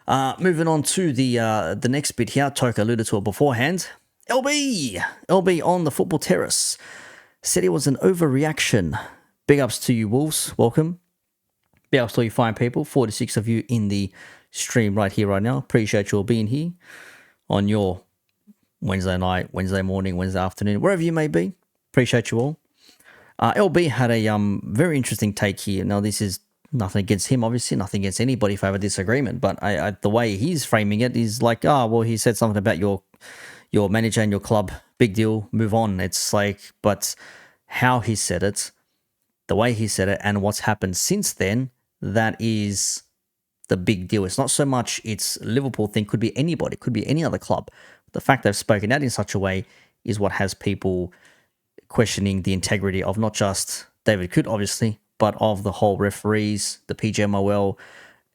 Moving on to the next bit here. Toke alluded to it beforehand. LB on the football terrace said it was an overreaction. Big ups to you, Wolves. Welcome. Big ups to all you fine people. 46 of you in the stream right here, right now. Appreciate you all being here on your Wednesday night, Wednesday morning, Wednesday afternoon, wherever you may be. Appreciate you all. LB had a very interesting take here. Now, this is nothing against him, obviously, nothing against anybody if I have a disagreement, but the way he's framing it is like, well, he said something about your manager and your club, big deal, move on. It's like, but how he said it, the way he said it, and what's happened since then, that is the big deal. It's not so much it's Liverpool thing, could be anybody, could be any other club. The fact they've spoken out in such a way is what has people questioning the integrity of not just David Coote, obviously, but of the whole referees, the PGMOL,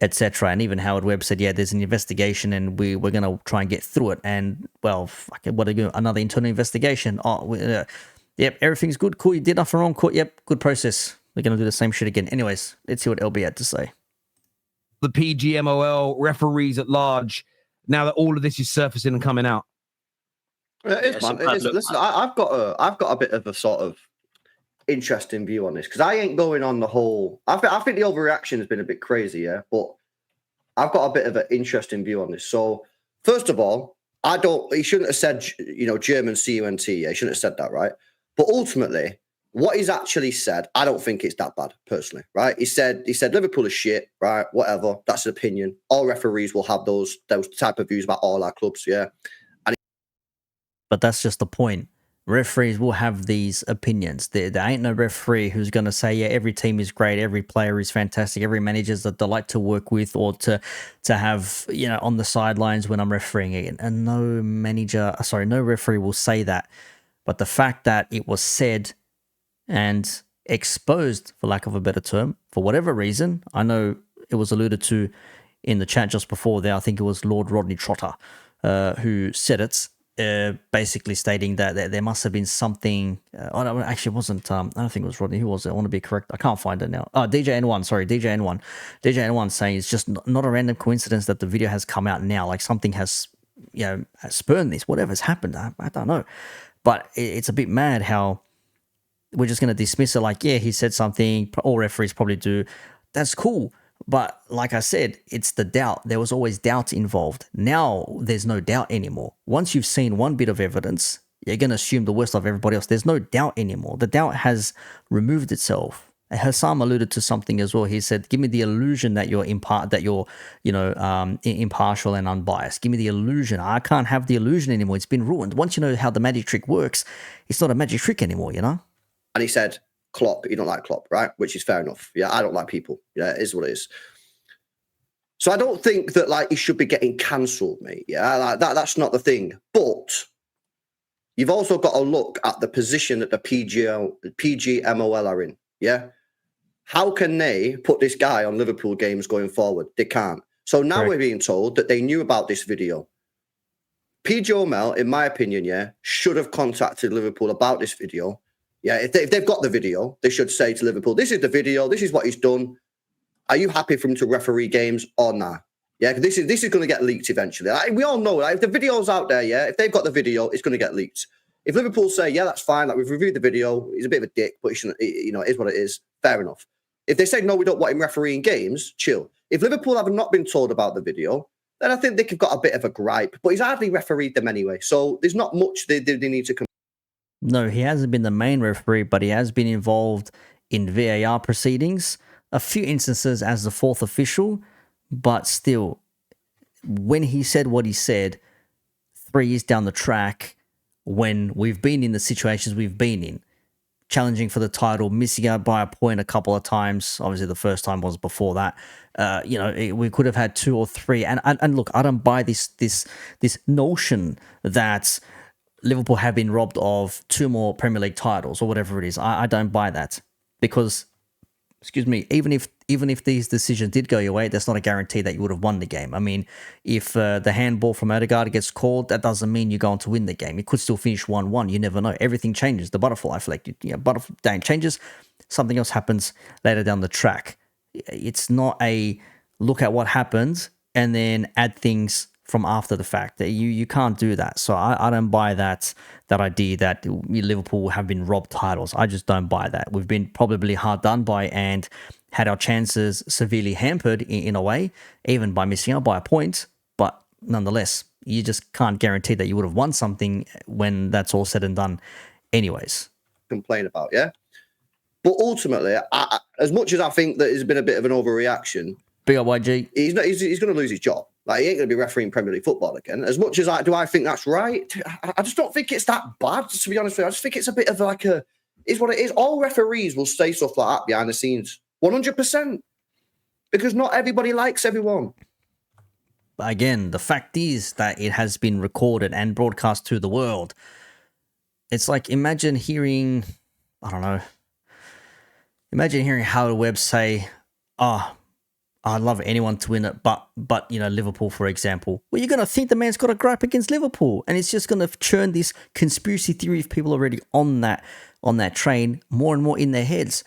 etc. And even Howard Webb said, yeah, there's an investigation and we're going to try and get through it. And, well, what are you, another internal investigation? Yep, everything's good. Cool, you did nothing wrong. Cool, yep, good process. We're going to do the same shit again. Anyways, let's see what LB had to say. The PGMOL, referees at large, now that all of this is surfacing and coming out. It is, man. It is. Listen, I've got a bit of a sort of interesting view on this because I ain't going on the whole. I think the overreaction has been a bit crazy, yeah. But I've got a bit of an interesting view on this. So first of all, he shouldn't have said German CUNT. Yeah, he shouldn't have said that, right? But ultimately, what he's actually said, I don't think it's that bad personally, right? He said Liverpool is shit, right? Whatever, that's an opinion. All referees will have those type of views about all our clubs, yeah. But that's just the point. Referees will have these opinions. There ain't no referee who's going to say, yeah, every team is great, every player is fantastic, every manager's that they like to work with or to have, on the sidelines when I'm refereeing it. And no referee will say that. But the fact that it was said and exposed, for lack of a better term, for whatever reason, I know it was alluded to in the chat just before there, I think it was Lord Rodney Trotter who said it. Basically stating that there must have been something. Actually, it wasn't. I don't think it was Rodney. Who was it? I want to be correct. I can't find it now. DJ N1. Sorry, DJ N1. DJ N1 saying it's just not a random coincidence that the video has come out now. Like something has, spurned this. Whatever's happened, I don't know. But it's a bit mad how we're just going to dismiss it. Like, yeah, he said something. All referees probably do. That's cool. But like I said, it's the doubt. There was always doubt involved. Now there's no doubt anymore. Once you've seen one bit of evidence, you're going to assume the worst of everybody else. There's no doubt anymore. The doubt has removed itself. Hassam alluded to something as well. He said, give me the illusion that you're impartial and unbiased. Give me the illusion. I can't have the illusion anymore. It's been ruined. Once you know how the magic trick works, it's not a magic trick anymore, And he said, Klopp, you don't like Klopp, right? Which is fair enough. Yeah, I don't like people. Yeah, it is what it is. So I don't think that he should be getting cancelled, mate. Yeah, that's not the thing. But you've also got to look at the position that the PGMOL are in. Yeah. How can they put this guy on Liverpool games going forward? They can't. So now We're being told that they knew about this video. PGMOL, in my opinion, should have contacted Liverpool about this video. Yeah, if they've got the video, they should say to Liverpool, this is the video, this is what he's done. Are you happy for him to referee games or not? Yeah, this is going to get leaked eventually. We all know, if the video's out there, yeah, if they've got the video, it's going to get leaked. If Liverpool say, yeah, that's fine, we've reviewed the video, he's a bit of a dick, but it is what it is, fair enough. If they say, no, we don't want him refereeing games, chill. If Liverpool have not been told about the video, then I think they've got a bit of a gripe, but he's hardly refereed them anyway. So there's not much they need to. No, he hasn't been the main referee, but he has been involved in VAR proceedings, a few instances as the fourth official, but still, when he said what he said 3 years down the track, when we've been in the situations we've been in, challenging for the title, missing out by a point a couple of times, obviously the first time was before that, we could have had 2 or 3, and look, I don't buy this notion that Liverpool have been robbed of 2 more Premier League titles or whatever it is. I don't buy that because, even if these decisions did go your way, that's not a guarantee that you would have won the game. I mean, if the handball from Odegaard gets called, that doesn't mean you're going to win the game. It could still finish 1-1. You never know. Everything changes. The butterfly effect, butterfly changes. Something else happens later down the track. It's not a look at what happened and then add things from after the fact. That you can't do that. So I don't buy that idea that Liverpool have been robbed titles. I just don't buy that. We've been probably hard done by and had our chances severely hampered in a way, even by missing out by a point. But nonetheless, you just can't guarantee that you would have won something when that's all said and done anyways. Complain about, yeah? But ultimately, as much as I think that there's been a bit of an overreaction, Big up YG. he's going to lose his job. Like, he ain't going to be refereeing Premier League football again. As much as I think that's right, I just don't think it's that bad, to be honest with you. I just think it's a bit of like it's what it is. All referees will say stuff like that behind the scenes, 100%, because not everybody likes everyone. But again, the fact is that it has been recorded and broadcast to the world. It's like, imagine hearing, I don't know, imagine hearing Howard Webb say, I'd love anyone to win it, but Liverpool, for example. Well, you're going to think the man's got a gripe against Liverpool, and it's just going to churn this conspiracy theory of people already on that train more and more in their heads.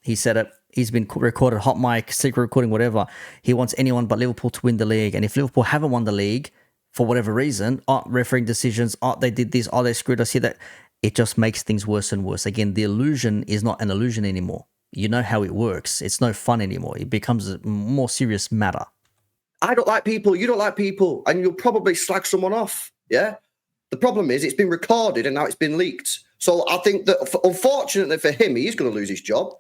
He said it. He's been recorded, hot mic, secret recording, whatever. He wants anyone but Liverpool to win the league, and if Liverpool haven't won the league for whatever reason, refereeing decisions, they did this, they screwed us here, that it just makes things worse and worse. Again, the illusion is not an illusion anymore. You know how it works. It's no fun anymore. It becomes a more serious matter. I don't like people. You don't like people. And you'll probably slag someone off. Yeah. The problem is it's been recorded and now it's been leaked. So I think that unfortunately for him, he's going to lose his job.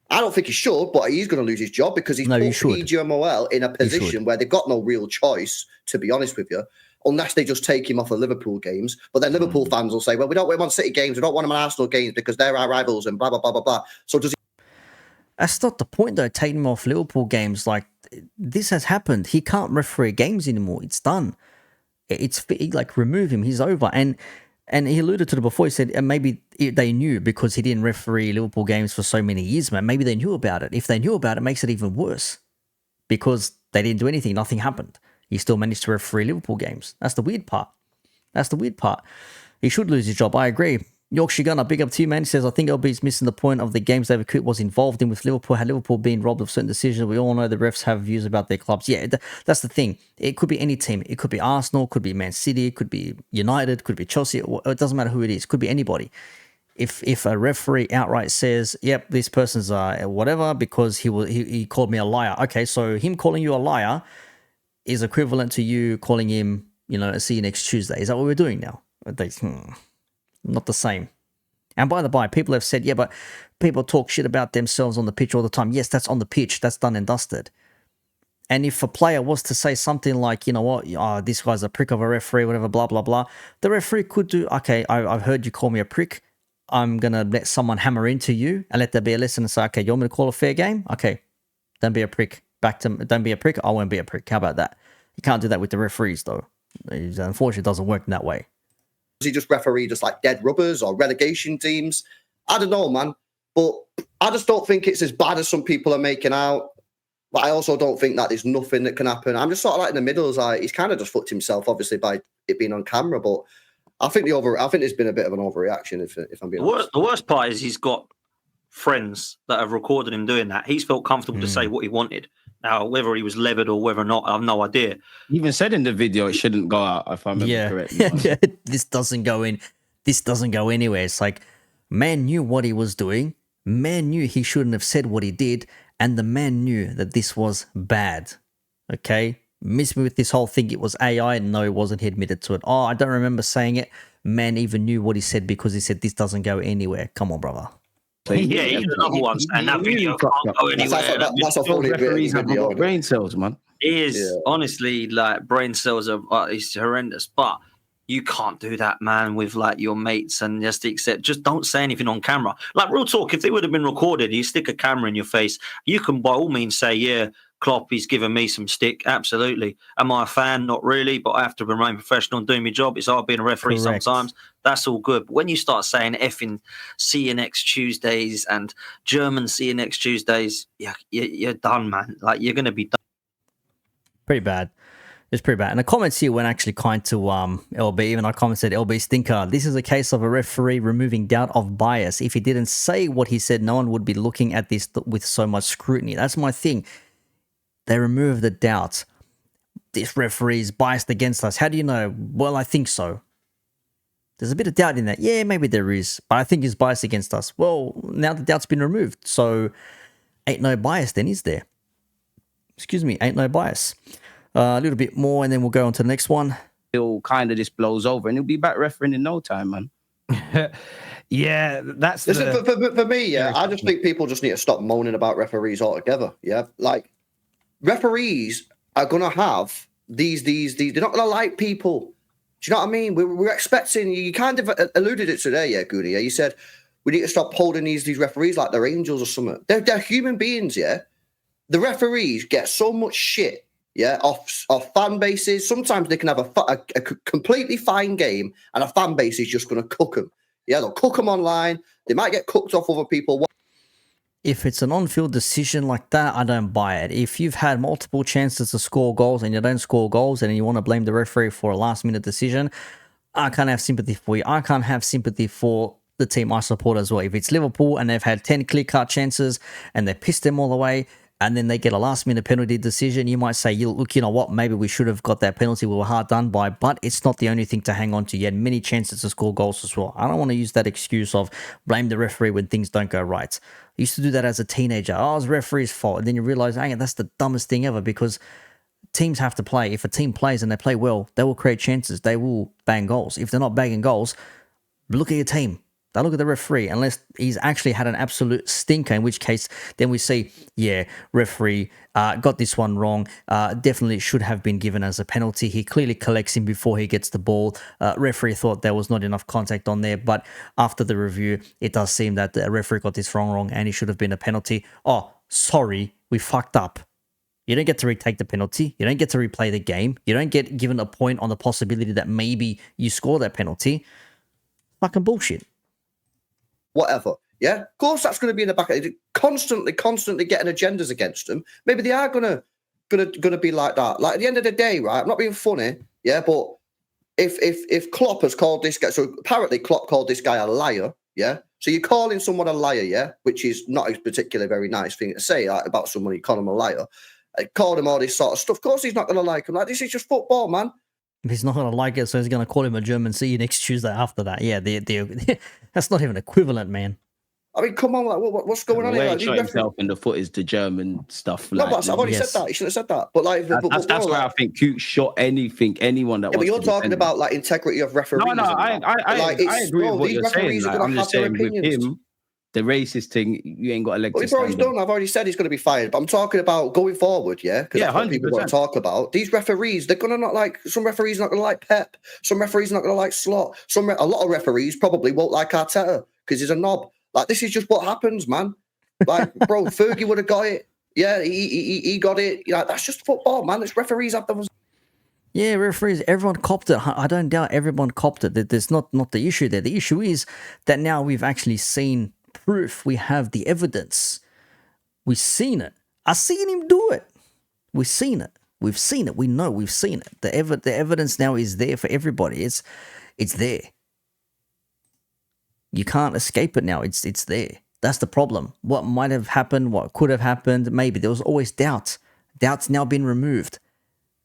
I don't think he should, but he's going to lose his job because he's put PGMOL in a position where they've got no real choice, to be honest with you, unless they just take him off of Liverpool games. But then Liverpool fans will say, well, we don't want him on City games. We don't want him on Arsenal games because they're our rivals and blah, blah, blah, blah, blah. So does That's not the point, though, taking him off Liverpool games. Like, this has happened. He can't referee games anymore. It's done. It's like, remove him. He's over. And he alluded to it before. He said maybe they knew because he didn't referee Liverpool games for so many years, man. Maybe they knew about it. If they knew about it, it makes it even worse because they didn't do anything. Nothing happened. He still managed to referee Liverpool games. That's the weird part. He should lose his job. I agree. Yorkshire Gunner, big up to you, man. He says, I think LB's missing the point of the games David Coote was involved in with Liverpool. Had Liverpool been robbed of certain decisions, we all know the refs have views about their clubs. Yeah, that's the thing. It could be any team. It could be Arsenal, could be Man City, could be United, could be Chelsea. It doesn't matter who it is. It could be anybody. If a referee outright says, yep, this person's whatever because he called me a liar. Okay, so him calling you a liar is equivalent to you calling him, see you next Tuesday. Is that what we're doing now? Not the same. And by the by, people have said, yeah, but people talk shit about themselves on the pitch all the time. Yes, that's on the pitch. That's done and dusted. And if a player was to say something like, you know what, this guy's a prick of a referee, whatever, blah, blah, blah, the referee could do, okay, I've heard you call me a prick. I'm going to let someone hammer into you and let there be a lesson and say, okay, you want me to call a fair game? Okay, don't be a prick. Don't be a prick. I won't be a prick. How about that? You can't do that with the referees, though. Unfortunately, it doesn't work in that way. Does he just referee just like dead rubbers or relegation teams? I don't know, man. But I just don't think it's as bad as some people are making out. But I also don't think that there's nothing that can happen. I'm just sort of like in the middle. He's kind of just fucked himself, obviously, by it being on camera. But I think there's been a bit of an overreaction, if I'm being honest. The worst part is he's got friends that have recorded him doing that. He's felt comfortable to say what he wanted. Now, whether he was levered or whether or not, I have no idea. He even said in the video it shouldn't go out, if I remember correctly. This doesn't go in. This doesn't go anywhere. It's like, man knew what he was doing. Man knew he shouldn't have said what he did. And the man knew that this was bad. Okay? Miss me with this whole thing. It was AI. No, it wasn't. He admitted to it. Oh, I don't remember saying it. Man even knew what he said because he said this doesn't go anywhere. Come on, brother. So he's another one saying that video can't go anywhere. That's a funny video. Brain cells, man. It is honestly like brain cells are it's horrendous, but you can't do that, man, with like your mates and just don't say anything on camera. Like real talk, if they would have been recorded, you stick a camera in your face, you can by all means say, yeah, Klopp, he's given me some stick. Absolutely. Am I a fan? Not really, but I have to remain professional and do my job. It's hard being a referee sometimes. That's all good. But when you start saying effing see you next Tuesdays and German see you next Tuesdays, you're done, man. Like, you're going to be done. Pretty bad. It's pretty bad. And the comments here went actually kind to LB. Even I commented, LB stinker. This is a case of a referee removing doubt of bias. If he didn't say what he said, no one would be looking at this with so much scrutiny. That's my thing. They remove the doubt. this referee is biased against us. How do you know? Well, I think so. There's a bit of doubt in that. Yeah, maybe there is, but I think he's biased against us. Well, now the doubt's been removed, so ain't no bias then, is there? Excuse me, ain't no bias. A little bit more, and then we'll go on to the next one. He'll kind of just blows over, and he'll be back refereeing in no time, man. Yeah, that's Listen, for me, yeah, I just think people just need to stop moaning about referees altogether. Yeah, like referees are gonna have these. They're not gonna like people. Do you know what I mean? We're expecting. You kind of alluded it today, yeah, Goody. Yeah, you said we need to stop holding these referees like they're angels or something. They're human beings, yeah. The referees get so much shit, yeah, off fan bases. Sometimes they can have a completely fine game, and a fan base is just gonna cook them. Yeah, they'll cook them online. They might get cooked off other people. If it's an on-field decision like that, I don't buy it. If you've had multiple chances to score goals and you don't score goals and you want to blame the referee for a last-minute decision, I can't have sympathy for you. I can't have sympathy for the team I support as well. If it's Liverpool and they've had 10 clear-cut chances and they pissed them all away, and then they get a last-minute penalty decision, you might say, look, you know what, maybe we should have got that penalty. We were hard done by, but it's not the only thing to hang on to. You had many chances to score goals as well. I don't want to use that excuse of blame the referee when things don't go right. I used to do that as a teenager. Oh, it's the referee's fault. And then you realize, hey, that's the dumbest thing ever, because teams have to play. If a team plays and they play well, they will create chances. They will bang goals. If they're not banging goals, look at your team. Don't look at the referee unless he's actually had an absolute stinker, in which case then we see, yeah, referee got this one wrong. Definitely should have been given as a penalty. He clearly collects him before he gets the ball. Referee thought there was not enough contact on there, but after the review, it does seem that the referee got this wrong, and it should have been a penalty. Oh, sorry, we fucked up. You don't get to retake the penalty. You don't get to replay the game. You don't get given a point on the possibility that maybe you score that penalty. Fucking bullshit. Whatever. Yeah, of course that's going to be in the back. Constantly getting agendas against them. Maybe they are gonna be like that. Like at the end of the day, right? I'm not being funny. Yeah, but if Klopp has called this guy, so apparently Klopp called this guy a liar. Yeah, so you're calling someone a liar, yeah, which is not a particularly very nice thing to say about someone. You call him a liar. I called him all this sort of stuff. Of course, he's not going to like him. Like, this is just football, man. He's not going to like it, so he's going to call him a German. See you next Tuesday after that. Yeah, that's not even equivalent, man. I mean, come on, like, what's going on here? Like, shot himself in the foot is the German stuff. No, like, but I've already said that. He shouldn't have said that. But like, that's where I think Coote shot anyone that. Yeah, but you're talking about like integrity of referees. No, I agree with what you're saying. Like, I'm just saying with him, the racist thing, you ain't got elected. Well, he's done. I've already said he's going to be fired. But I'm talking about going forward, yeah? Because that's what people want to talk about. These referees, they're going to not like, some referees are not going to like Pep. Some referees are not going to like Slot. A lot of referees probably won't like Arteta because he's a knob. Like, this is just what happens, man. Like, bro, Fergie would have got it. Yeah, he got it. You know, that's just football, man. It's referees have them. Yeah, referees, everyone copped it. I don't doubt everyone copped it. There's not the issue there. The issue is that now we've actually seen proof. We have the evidence. We've seen it. I've seen him do it. We've seen it. We've seen it. We know we've seen it. The evidence now is there for everybody. It's there. You can't escape it now. It's there. That's the problem. What might have happened, what could have happened, maybe. There was always doubt. Doubt's now been removed.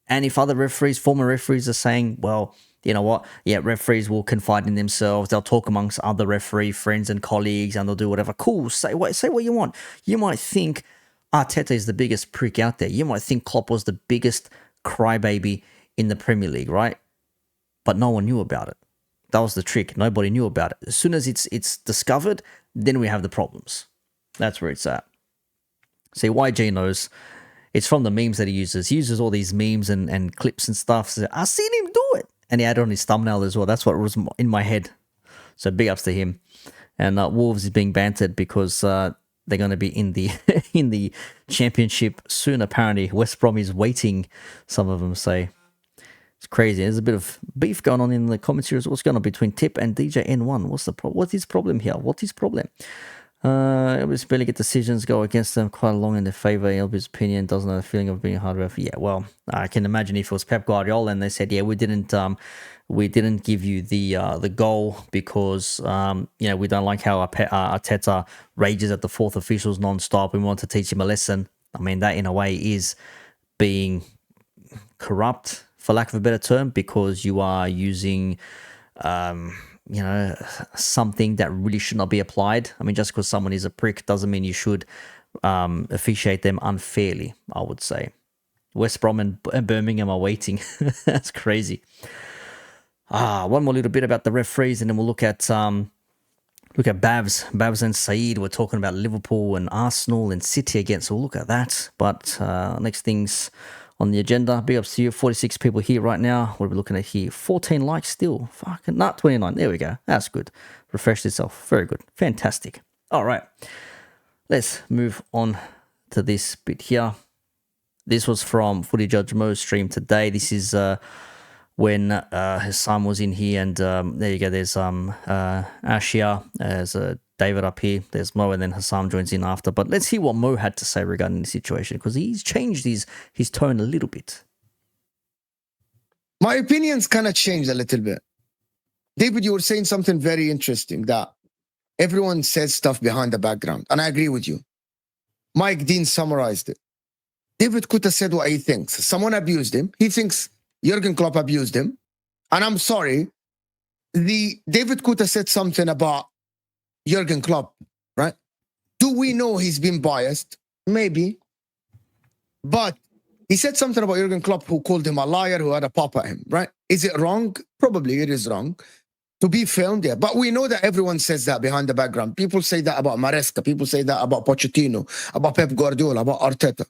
And if other referees, former referees are saying, well, you know what? Yeah, referees will confide in themselves. They'll talk amongst other referee friends and colleagues and they'll do whatever. Cool. Say what you want. You might think Arteta is the biggest prick out there. You might think Klopp was the biggest crybaby in the Premier League, right? But no one knew about it. That was the trick. Nobody knew about it. As soon as it's discovered, then we have the problems. That's where it's at. See, YG knows. It's from the memes that he uses. He uses all these memes and clips and stuff. So I've seen him do it. And he had it on his thumbnail as well. That's what was in my head. So big ups to him. And Wolves is being bantered because they're going to be in the in the championship soon, apparently. West Brom is waiting, some of them say. It's crazy. There's a bit of beef going on in the commentaries. What's going on between Tip and DJ N1? What is problem here? What is problem? Elvis barely get decisions go against them quite long in their favour. Elvis' opinion doesn't have the feeling of being a hard ref. Yeah, well, I can imagine if it was Pep Guardiola and they said, yeah, we didn't give you the goal because we don't like how Arteta rages at the fourth officials non-stop. We want to teach him a lesson. I mean, that in a way is being corrupt, for lack of a better term, because you are using, something that really should not be applied. I mean, just because someone is a prick doesn't mean you should officiate them unfairly, I would say. West Brom and Birmingham are waiting. That's crazy. One more little bit about the referees, and then we'll look at Babs and Saeed. We're talking about Liverpool and Arsenal and City again, so we'll look at that. But next things on the agenda, big ups to you. 46 people here right now. What are we looking at here? 14 likes still. Fucking not 29. There we go. That's good. Refreshed itself. Very good. Fantastic. All right. Let's move on to this bit here. This was from Footy Judge Mo's stream today. This is when Hassam was in here, and there you go. There's Ashia, there's David up here, there's Mo, and then Hassam joins in after. But let's hear what Mo had to say regarding the situation, because he's changed his tone a little bit. My opinions kind of changed a little bit. David, you were saying something very interesting, that everyone says stuff behind the background, and I agree with you. Mike Dean summarized it. David could have said what he thinks. Someone abused him. He thinks Jurgen Klopp abused him. And I'm sorry, David could have said something about Jurgen Klopp, right? Do we know he's been biased? Maybe. But he said something about Jurgen Klopp, who called him a liar, who had a pop at him, right? Is it wrong? Probably it is wrong. To be filmed, yeah. But we know that everyone says that behind the background. People say that about Maresca. People say that about Pochettino, about Pep Guardiola, about Arteta.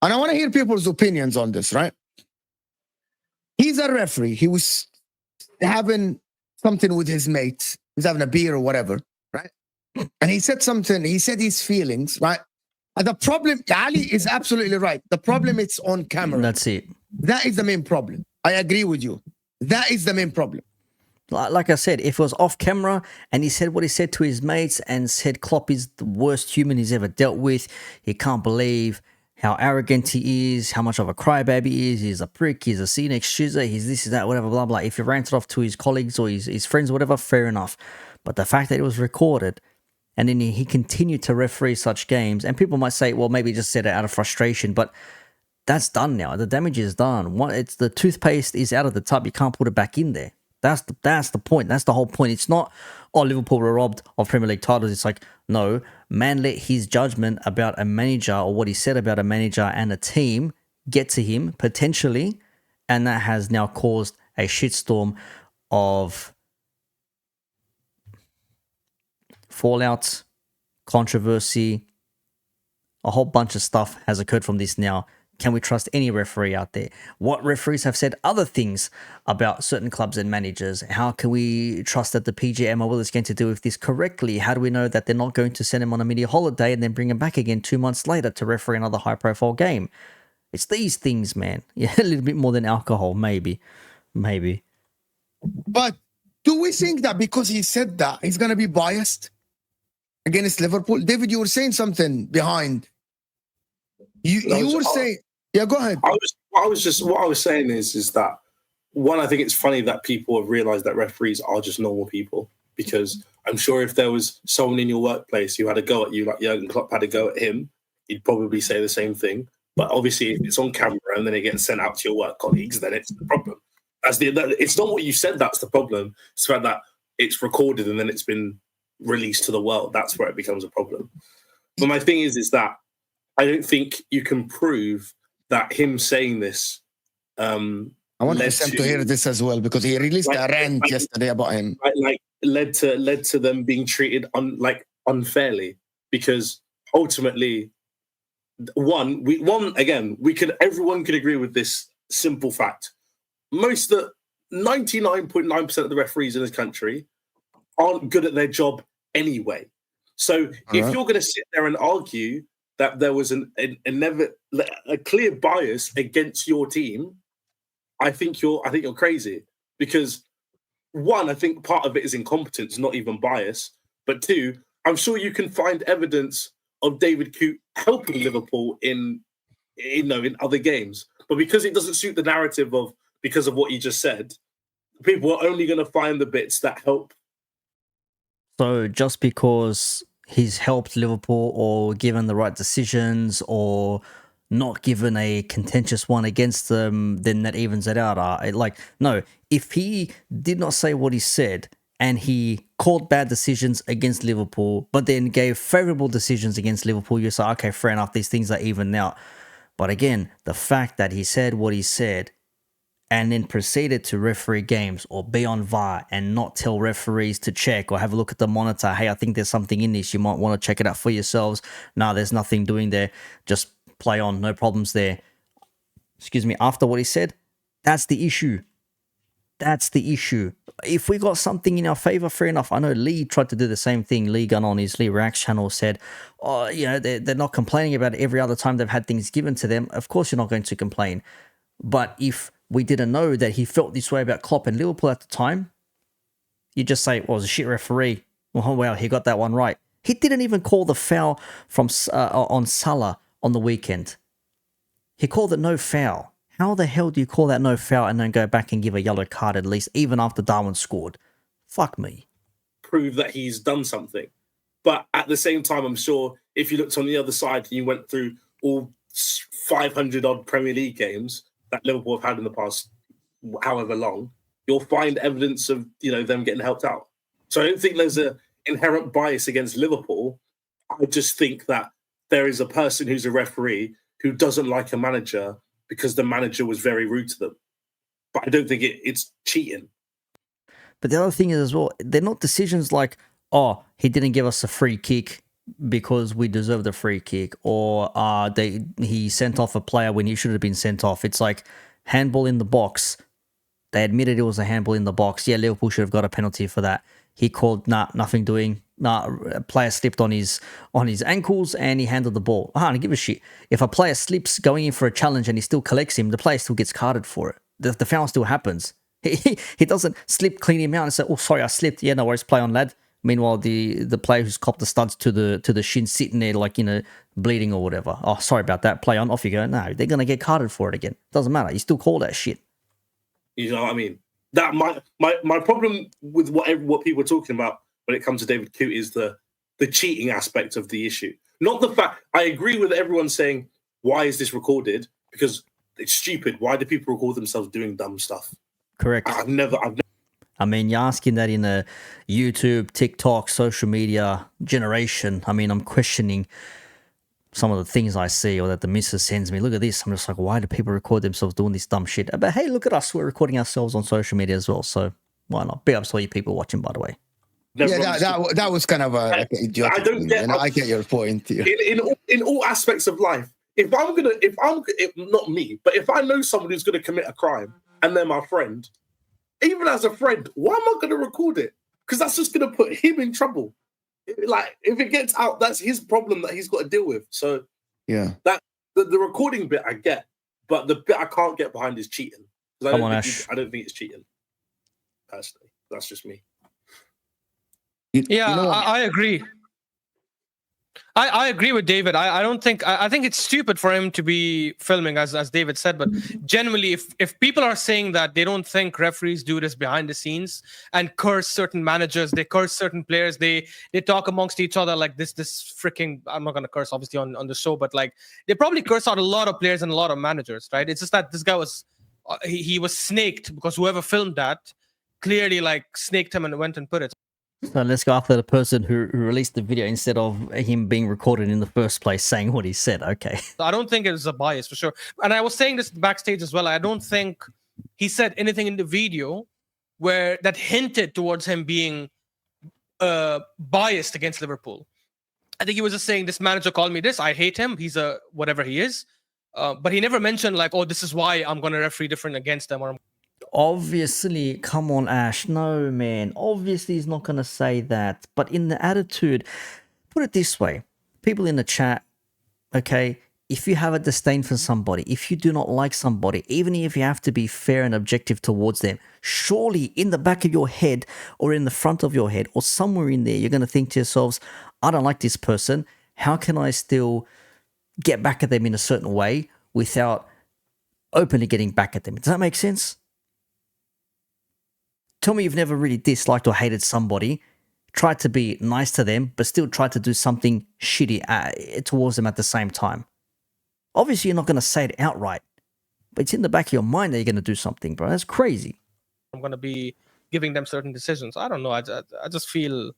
And I want to hear people's opinions on this, right? He's a referee. He was having something with his mates. He was having a beer or whatever, right? And he said something. He said his feelings, right? And the problem, Ali is absolutely right. The problem is on camera. That's it. That is the main problem. I agree with you. That is the main problem. Like I said, if it was off camera and he said what he said to his mates and said Klopp is the worst human he's ever dealt with, he can't believe how arrogant he is, how much of a crybaby he is, he's a prick, he's a C-next chooser, he's this, that, whatever, blah, blah. If he ranted off to his colleagues or his friends, whatever, fair enough. But the fact that it was recorded and then he continued to referee such games, and people might say, well, maybe he just said it out of frustration, but that's done now. The damage is done. It's the toothpaste is out of the tub. You can't put it back in there. That's the point. That's the whole point. It's not, oh, Liverpool were robbed of Premier League titles. It's like, no, man let his judgment about a manager or what he said about a manager and a team get to him, potentially, and that has now caused a shitstorm of fallout, controversy, a whole bunch of stuff has occurred from this now. Can we trust any referee out there? What referees have said other things about certain clubs and managers? How can we trust that the PGMOL is going to do with this correctly? How do we know that they're not going to send him on a media holiday and then bring him back again 2 months later to referee another high-profile game? It's these things, man. Yeah, a little bit more than alcohol, maybe. But do we think that because he said that, he's going to be biased against Liverpool? David, you were saying something behind. You were saying... Yeah, go ahead. What I was saying is that, one, I think it's funny that people have realized that referees are just normal people, because I'm sure if there was someone in your workplace who had a go at you, like Jurgen Klopp had a go at him, he'd probably say the same thing. But obviously, if it's on camera and then it gets sent out to your work colleagues, then it's the problem. It's not what you said that's the problem. It's the fact that it's recorded and then it's been released to the world. That's where it becomes a problem. But my thing is that I don't think you can prove that him saying this. I want to hear this as well, because he released a rant yesterday about him. Led to them being treated unfairly, because ultimately, everyone could agree with this simple fact: 99.9% of the referees in this country aren't good at their job anyway. So if you're going to sit there and argue that there was a clear bias against your team, I think you're crazy. Because, one, I think part of it is incompetence, not even bias. But two, I'm sure you can find evidence of David Coote helping Liverpool in other games. But because it doesn't suit the narrative because of what you just said, people are only going to find the bits that help. So just because he's helped Liverpool or given the right decisions or not given a contentious one against them, then that evens it out. Like, no, if he did not say what he said and he called bad decisions against Liverpool, but then gave favorable decisions against Liverpool, you say, okay, fair enough, these things are even out. But again, the fact that he said what he said and then proceeded to referee games or be on VAR and not tell referees to check or have a look at the monitor, hey, I think there's something in this, you might want to check it out for yourselves. No, there's nothing doing there, just play on, no problems there. Excuse me, after what he said, that's the issue. That's the issue. If we got something in our favor, fair enough. I know Lee tried to do the same thing. Lee Gunn on his Lee Reacts channel said, oh, you know, they're not complaining about it every other time they've had things given to them. Of course you're not going to complain. But if we didn't know that he felt this way about Klopp and Liverpool at the time, you just say, well, it was a shit referee. Oh, well, he got that one right. He didn't even call the foul from on Salah on the weekend. He called it no foul. How the hell do you call that no foul and then go back and give a yellow card at least, even after Darwin scored? Fuck me. Prove that he's done something. But at the same time, I'm sure if you looked on the other side and you went through all 500 odd Premier League games that Liverpool have had in the past however long, you'll find evidence of, you know, them getting helped out. So I don't think there's an inherent bias against Liverpool. I just think that there is a person who's a referee who doesn't like a manager because the manager was very rude to them. But I don't think it's cheating. But the other thing is as well, they're not decisions like, oh, he didn't give us a free kick because we deserved a free kick, or he sent off a player when he should have been sent off. It's like handball in the box. They admitted it was a handball in the box. Yeah, Liverpool should have got a penalty for that. He called, nothing doing. A player slipped on his ankles and he handled the ball. I don't give a shit. If a player slips going in for a challenge and he still collects him, the player still gets carded for it. The foul still happens. He doesn't slip, clean him out and say, oh, sorry, I slipped. Yeah, no worries, play on, lad. Meanwhile, the player who's copped the studs to the shin sitting there like, you know, bleeding or whatever. Oh, sorry about that. Play on, off you go. No, they're going to get carded for it again. Doesn't matter. You still call that shit. You know what I mean? That my problem with what people are talking about when it comes to David Coote is the cheating aspect of the issue. Not the fact, I agree with everyone saying, why is this recorded? Because it's stupid. Why do people record themselves doing dumb stuff? Correct. I've never. I mean, you're asking that in a YouTube, TikTok, social media generation. I mean, I'm questioning some of the things I see or that the missus sends me. Look at this. I'm just like, why do people record themselves doing this dumb shit? But hey, look at us. We're recording ourselves on social media as well. So why not? Big ups to all you people watching, by the way. Yeah, that was kind of a idiotic. I don't get. I get your point. In all aspects of life, if not me, but if I know someone who's going to commit a crime and they're my friend, even as a friend, why am I going to record it? Because that's just going to put him in trouble. Like, if it gets out, that's his problem that he's got to deal with. So yeah, that the recording bit I get, but the bit I can't get behind is cheating. I don't think it's cheating. Personally, that's just me. I agree. I agree with David. I don't think I think it's stupid for him to be filming, as David said. But generally, if people are saying that they don't think referees do this behind the scenes and curse certain managers, they curse certain players, they talk amongst each other like this freaking. I'm not gonna curse obviously on the show, but like they probably curse out a lot of players and a lot of managers, right? It's just that this guy was he was snaked because whoever filmed that clearly like snaked him and went and put it. So let's go after the person who released the video instead of him being recorded in the first place saying what he said. Okay. I don't think it was a bias for sure. And I was saying this backstage as well. I don't think he said anything in the video where that hinted towards him being biased against Liverpool. I think he was just saying, this manager called me this. I hate him. He's a whatever he is. But he never mentioned like, oh, this is why I'm going to referee different against them. Or obviously, come on, Ash. No, man. Obviously, he's not going to say that. But in the attitude, put it this way. People in the chat, okay, if you have a disdain for somebody, if you do not like somebody, even if you have to be fair and objective towards them, surely in the back of your head or in the front of your head or somewhere in there, you're going to think to yourselves, I don't like this person. How can I still get back at them in a certain way without openly getting back at them? Does that make sense? Tell me you've never really disliked or hated somebody, tried to be nice to them, but still tried to do something shitty towards them at the same time. Obviously, you're not going to say it outright, but it's in the back of your mind that you're going to do something, bro. That's crazy. I'm going to be giving them certain decisions. I don't know. I just feel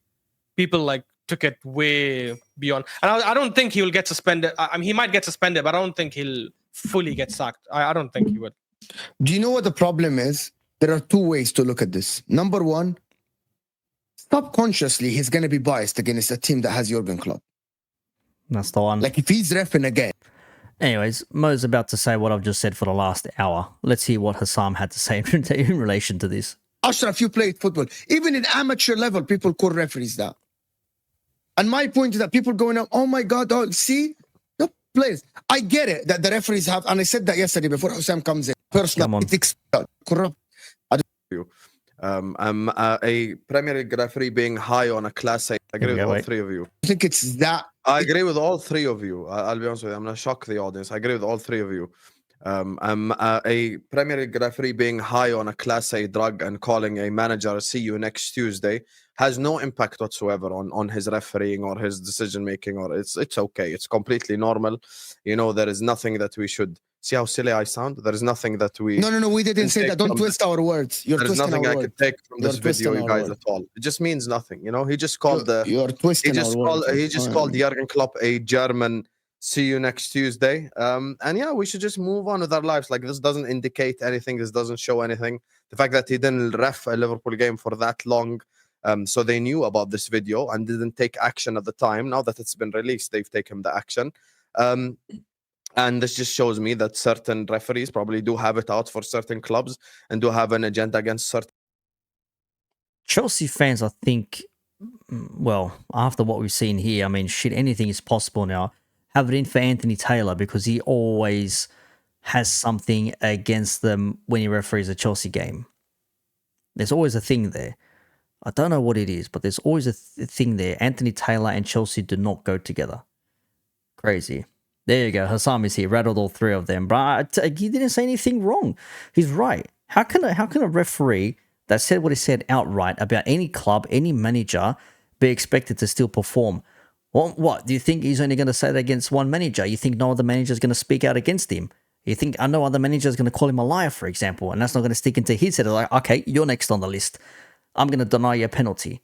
people like took it way beyond. And I don't think he will get suspended. I mean, he might get suspended, but I don't think he'll fully get sacked. I don't think he would. Do you know what the problem is? There are two ways to look at this. Number one, subconsciously, he's going to be biased against a team that has Jurgen Klopp. That's the one. Like if he's reffing again. Anyways, Mo's about to say what I've just said for the last hour. Let's hear what Hassam had to say in relation to this. Ashraf, you played football. Even in amateur level, people call referees that. And my point is that people going up, oh my God, oh, see? No players. I get it that the referees have, and I said that yesterday before Hussam comes in. Personal ethics, corrupt. I'm a Premier League referee being high on a class A. I agree with all three of you. I think it's that. I agree with all three of you. I'll be honest with you. I'm going to shock the audience. I agree with all three of you. I'm a Premier League referee being high on a class A drug and calling a manager, see you next Tuesday, has no impact whatsoever on his refereeing or his decision making. Or it's okay. It's completely normal. You know, there is nothing that we should. See how silly I sound? There is nothing that we... No, we didn't say that. Don't twist our words. You're twisting our words. There's nothing I could take from this video, you guys, at all. It just means nothing. You know, he just called You're twisting our words. He just called Jurgen Klopp a German, see you next Tuesday. And yeah, we should just move on with our lives. Like, this doesn't indicate anything. This doesn't show anything. The fact that he didn't ref a Liverpool game for that long, so they knew about this video and didn't take action at the time. Now that it's been released, they've taken the action. And this just shows me that certain referees probably do have it out for certain clubs and do have an agenda against certain. Chelsea fans, I think, well, after what we've seen here, I mean, shit, anything is possible now. Have it in for Anthony Taylor because he always has something against them when he referees a Chelsea game. There's always a thing there. I don't know what it is, but there's always a thing there. Anthony Taylor and Chelsea do not go together. Crazy. There you go. Hassam is here. Rattled all three of them. But he didn't say anything wrong. He's right. How can a referee that said what he said outright about any club, any manager, be expected to still perform? Well, what? Do you think he's only going to say that against one manager? You think no other manager is going to speak out against him? You think no other manager is going to call him a liar, for example, and that's not going to stick into his head? Like, okay, you're next on the list. I'm going to deny you a penalty.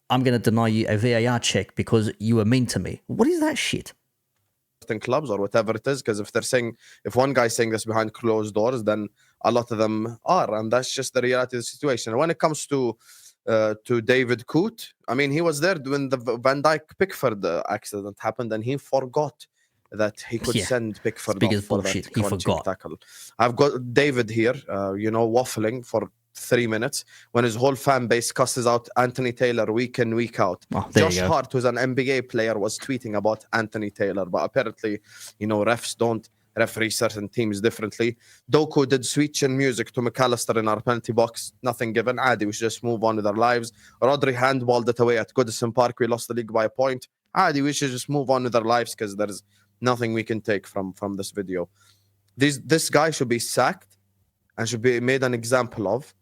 I'm going to deny you a VAR check because you were mean to me. What is that shit? Clubs or whatever it is, because if one guy's saying this behind closed doors, then a lot of them are, and that's just the reality of the situation. And when it comes to David Coote, I mean, he was there when the Van Dijk Pickford accident happened, and he forgot that he could send Pickford off for that crunching tackle. I've got David here, waffling for 3 minutes when his whole fan base cusses out Anthony Taylor week in, week out. Josh Hart, who's an NBA player, was tweeting about Anthony Taylor, but apparently, refs don't referee certain teams differently. Doku did switch in music to McAllister in our penalty box. Nothing given. Adi, we should just move on with our lives. Rodri handballed it away at Goodison Park. We lost the league by a point. Adi, we should just move on with our lives because there's nothing we can take from this video. This guy should be sacked and should be made an example of.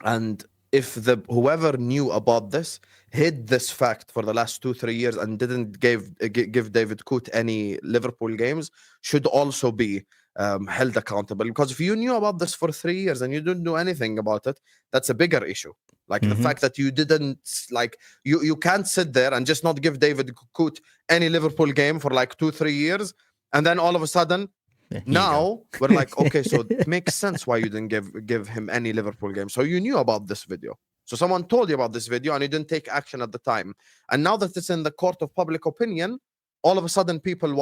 And if whoever knew about this hid this fact for the last 2-3 years and didn't give David Coote any Liverpool games, should also be held accountable. Because if you knew about this for 3 years and you didn't do anything about it, that's a bigger issue. Like the fact that you didn't, like, you can't sit there and just not give David Coote any Liverpool game for like 2-3 years, and then all of a sudden now we're like, okay, so it makes sense why you didn't give him any Liverpool game. So you knew about this video. So someone told you about this video and you didn't take action at the time. And now that it's in the court of public opinion, all of a sudden people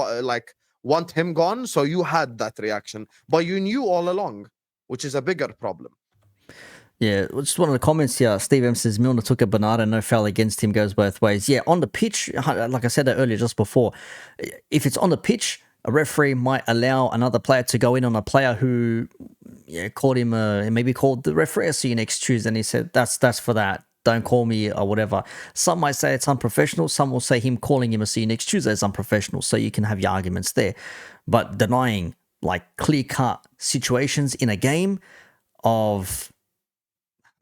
want him gone. So you had that reaction, but you knew all along, which is a bigger problem. Yeah, just one of the comments here. Steve M says Milner took a banana, no foul against him, goes both ways. Yeah, on the pitch, like I said that earlier just before, if it's on the pitch, a referee might allow another player to go in on a player who called him, maybe called the referee, see you next Tuesday, and he said, that's for that. Don't call me or whatever. Some might say it's unprofessional. Some will say him calling him a see you next Tuesday is unprofessional. So you can have your arguments there. But denying like clear-cut situations in a game of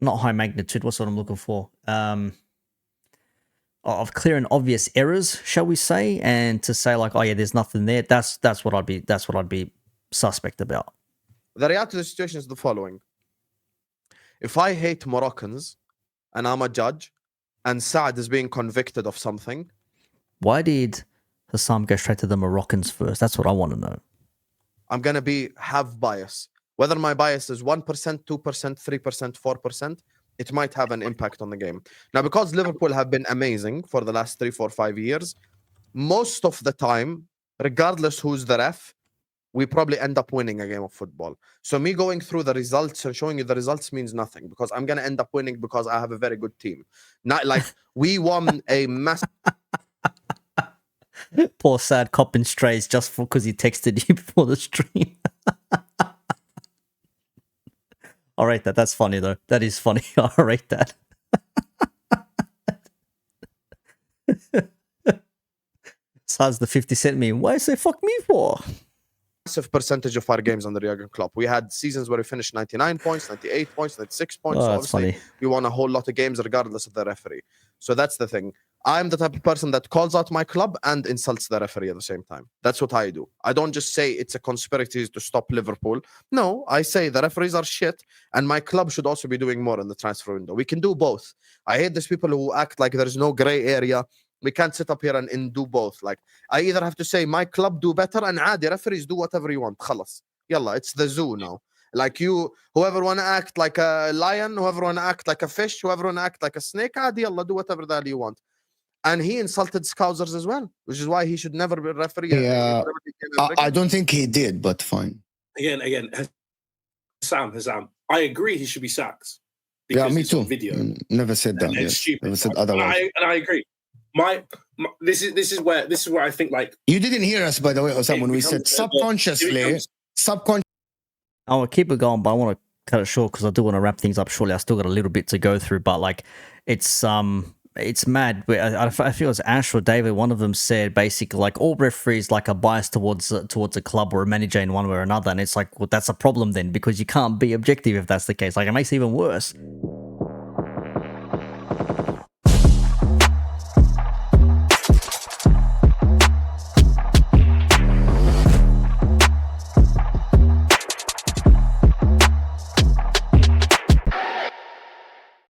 not high magnitude, what's what I'm looking for? of clear and obvious errors, shall we say, and to say like, oh yeah, there's nothing there. That's what I'd be suspect about. The reality of the situation is the following: if I hate Moroccans and I'm a judge, and Saad is being convicted of something, why did Hassam go straight to the Moroccans first? That's what I want to know. I'm gonna have bias. Whether my bias is 1%, 2%, 3%, 4%, it might have an impact on the game. Now, because Liverpool have been amazing for the last 3, 4, 5 years, most of the time, regardless who's the ref, we probably end up winning a game of football. So me going through the results and showing you the results means nothing, because I'm going to end up winning because I have a very good team. Not like we won a massive... Poor Sad copping strays just because he texted you before the stream. I'll rate that. That's funny, though. That is funny. I'll rate that. Sad's the 50 Cent meme. Why say fuck me for? Massive percentage of our games under Jurgen Klopp. We had seasons where we finished 99 points, 98 points, 96 points. Oh, so that's funny. We won a whole lot of games regardless of the referee. So that's the thing. I'm the type of person that calls out my club and insults the referee at the same time. That's what I do. I don't just say it's a conspiracy to stop Liverpool. No, I say the referees are shit and my club should also be doing more in the transfer window. We can do both. I hate these people who act like there's no gray area. We can't sit up here and do both. Like, I either have to say my club do better and the referees do whatever you want. Khalas. Yalla, it's the zoo now. Like whoever want to act like a lion, whoever want to act like a fish, whoever want to act like a snake, yalla, do whatever the hell you want. And he insulted Scousers as well, which is why he should never be a referee. Yeah, I don't think he did, but fine. Again, Hassam, I agree he should be sacked. Yeah, me too. Video. Never said that. It's stupid. Never said otherwise. And I agree. This is where I think, like, you didn't hear us, by the way, Hassam, when we said subconsciously. I want to keep it going, but I want to cut it short because I do want to wrap things up shortly. I still got a little bit to go through, but like, it's mad. I feel it's Ash or David. One of them said basically like all referees like are biased towards a club or a manager in one way or another, and it's like, well, that's a problem then because you can't be objective if that's the case. Like, it makes it even worse.